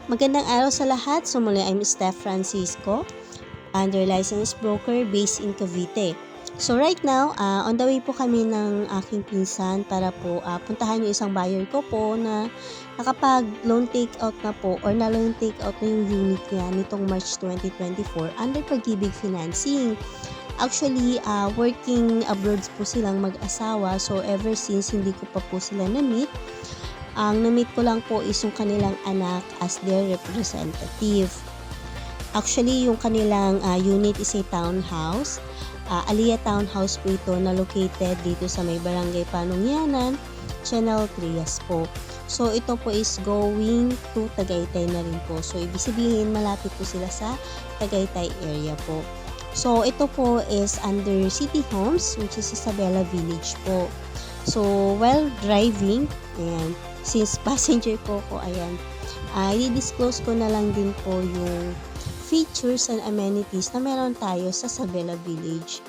Magandang araw sa lahat. So muli, I'm Steph Francisco, under licensed broker based in Cavite. So right now, on the way po kami ng aking pinsan para po puntahan yung isang buyer ko po na nakapag-loan take out na po or na-loan take out na yung unit niya nitong March 2024 under Pag-ibig Financing. Actually, working abroad po silang mag-asawa. So ever since hindi ko pa po sila na-meet, ang na-meet ko lang po is yung kanilang anak as their representative. Actually, yung kanilang unit is a townhouse. Alia Townhouse po ito na located dito sa may barangay Panungyanan, Channel Trias po. So, ito po is going to Tagaytay na rin po. So, ibig sabihin, malapit po sila sa Tagaytay area po. So, ito po is under City Homes, which is Isabela Village po. So, while driving, ayan, since passenger po ko, ayan, i-disclose ko na lang din po yung features and amenities na meron tayo sa Isabela Village.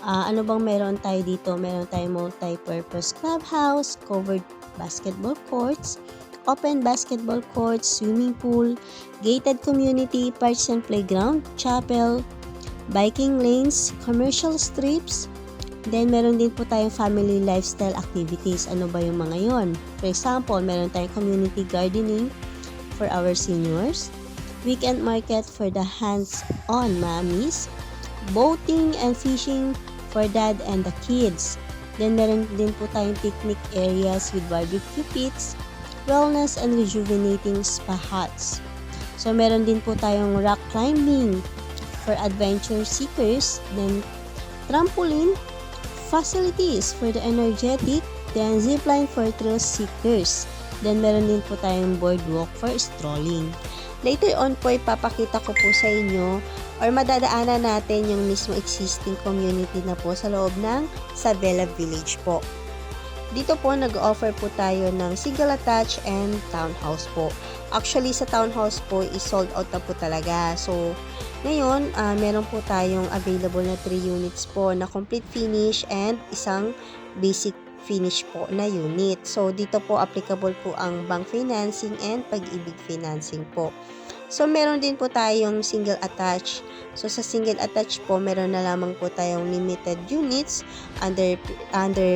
Ano bang meron tayo dito? Meron tayo multi-purpose clubhouse, covered basketball courts, open basketball courts, swimming pool, gated community, parks and playground, chapel, biking lanes, commercial strips. Then, meron din po tayong family lifestyle activities. Ano ba yung mga yon? For example, meron tayong community gardening for our seniors, weekend market for the hands-on mommies, boating and fishing for dad and the kids. Then, meron din po tayong picnic areas with barbecue pits, wellness and rejuvenating spa huts. So, meron din po tayong rock climbing for adventure seekers, then trampoline facilities for the energetic, then zipline for thrill seekers. Then meron din po tayong boardwalk for strolling. Later on po ipapakita ko po sa inyo or madadaanan natin yung mismo existing community na po sa loob ng Isabela Village po. Dito po nag-offer po tayo ng single attached and townhouse po. Actually sa townhouse po is sold out na po talaga. So ngayon, meron po tayong available na 3 units po na complete finish and isang basic finish po na unit. So, dito po applicable po ang bank financing and pag-ibig financing po. So, meron din po tayong single attached. So, sa single attached po, meron na lamang po tayong limited units under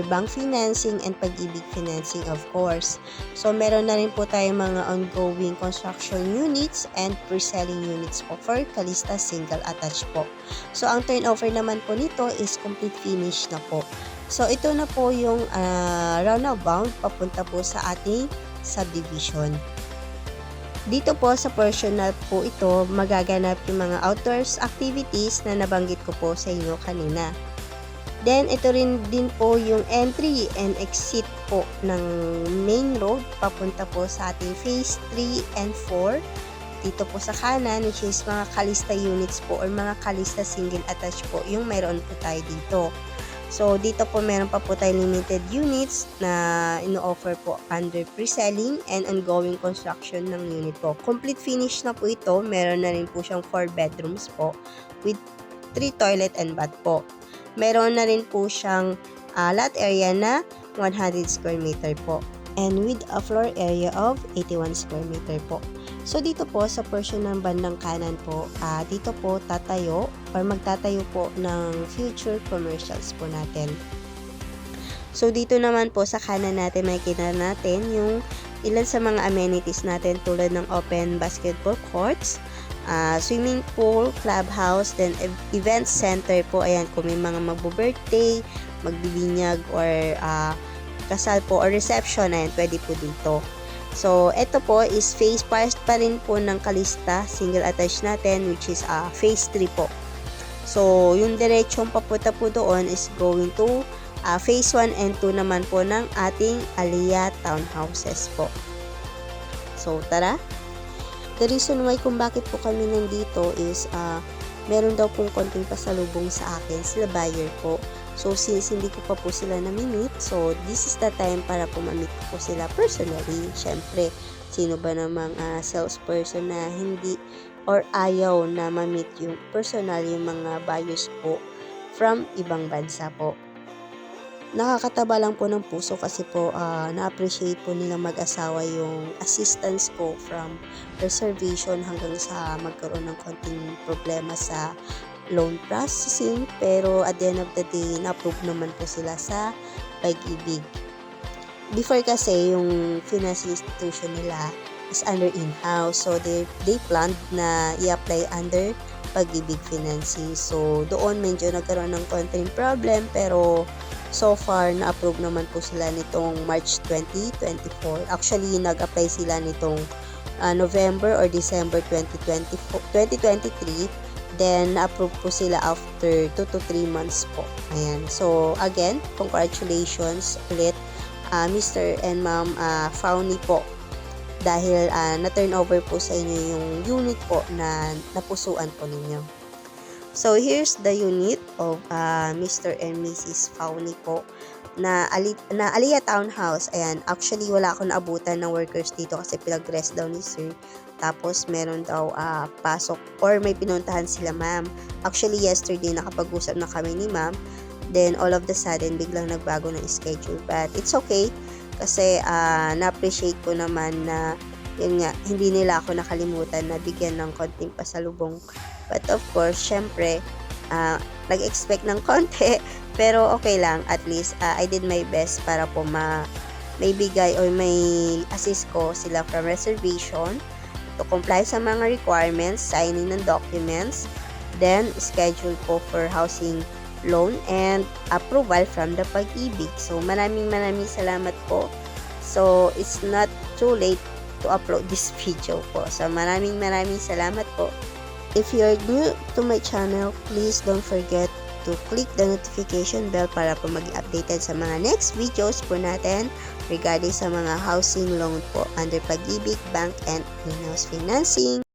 bank financing and pag-ibig financing of course. So, meron na rin po tayong mga ongoing construction units and pre-selling units po for Calista single attached po. So, ang turnover naman po nito is complete finish na po. So, ito na po yung roundabout papunta po sa ating subdivision. Dito po sa portion na po ito, magaganap yung mga outdoors activities na nabanggit ko po sa inyo kanina. Then, ito rin din po yung entry and exit po ng main road papunta po sa ating phase 3 and 4. Dito po sa kanan, which is mga Calista units po or mga Calista single attached po yung mayroon po tayo dito. So, dito po meron pa po tayong limited units na ino-offer po under pre-selling and ongoing construction ng unit po. Complete finish na po ito. Meron na rin po siyang 4 bedrooms po with 3 toilet and bath po. Meron na rin po siyang lot area na 100 square meter po and with a floor area of 81 square meter po. So, dito po sa portion ng bandang kanan po, dito po tatayo or magtatayo po ng future commercials po natin. So, dito naman po sa kanan natin, makikita natin yung ilan sa mga amenities natin tulad ng open basketball courts, swimming pool, clubhouse, then event center po. Ayan, kung may mga magbo-birthday, magbibinyag or kasal po or reception, ayan, pwede po dito. So, ito po is phase part pa rin po ng Calista single attached natin which is phase 3 po. So, yung diretsong papunta po doon is going to phase 1 and 2 naman po ng ating Alia Townhouses po. So, tara! The reason why kung bakit po kami nandito is meron daw pong konting pasalubong sa akin sila buyer po. So, since hindi ko pa po sila nami-meet, so this is the time para po ma-meet ko po sila personally. Siyempre, sino ba namang salesperson na hindi or ayaw na ma-meet yung personal yung mga buyers po from ibang bansa po. nakakataba lang po ng puso kasi po na-appreciate po nila mag-asawa yung assistance ko from reservation hanggang sa magkaroon ng konting problema sa loan processing. Pero at the end of the day, na-approve naman po sila sa Pag-ibig. Before kasi, yung financial institution nila is under in-house. So, they planned na i-apply under Pag-ibig financing. So, doon medyo nagkaroon ng konting problem. Pero, so far, na-approve naman po sila nitong March 2024. Actually, nag-apply sila nitong November or December 2023. Then, na-approve po sila after 2 to 3 months po. Ayan. So, again, congratulations ulit Mr. and Ma'am Fauni po. Dahil na-turn over po sa inyo yung unit po na napusuan po ninyo. So, here's the unit of Mr. and Mrs. Fauni po na Aliyah Townhouse. Ayan, actually wala akong naabutan ng workers dito kasi pinag-rest daw ni Sir. Tapos meron daw pasok or may pinuntahan sila ma'am. Actually yesterday nakapag-usap na kami ni ma'am. Then all of the sudden biglang nagbago ng schedule. But it's okay kasi na-appreciate ko naman na yun nga, hindi nila ako nakalimutan na bigyan ng konting pasalubong. But of course, syempre, nag-expect ng konti. Pero okay lang, at least I did my best para po may bigay or may assist ko sila from reservation to comply sa mga requirements, signing ng documents, then schedule po for housing loan and approval from the Pag-ibig. So maraming salamat po. So it's not too late to upload this video po. So maraming salamat po. If you're new to my channel, please don't forget to click the notification bell para po mag-updated sa mga next videos po natin regarding sa mga housing loan po under Pag-ibig Bank and in-house financing.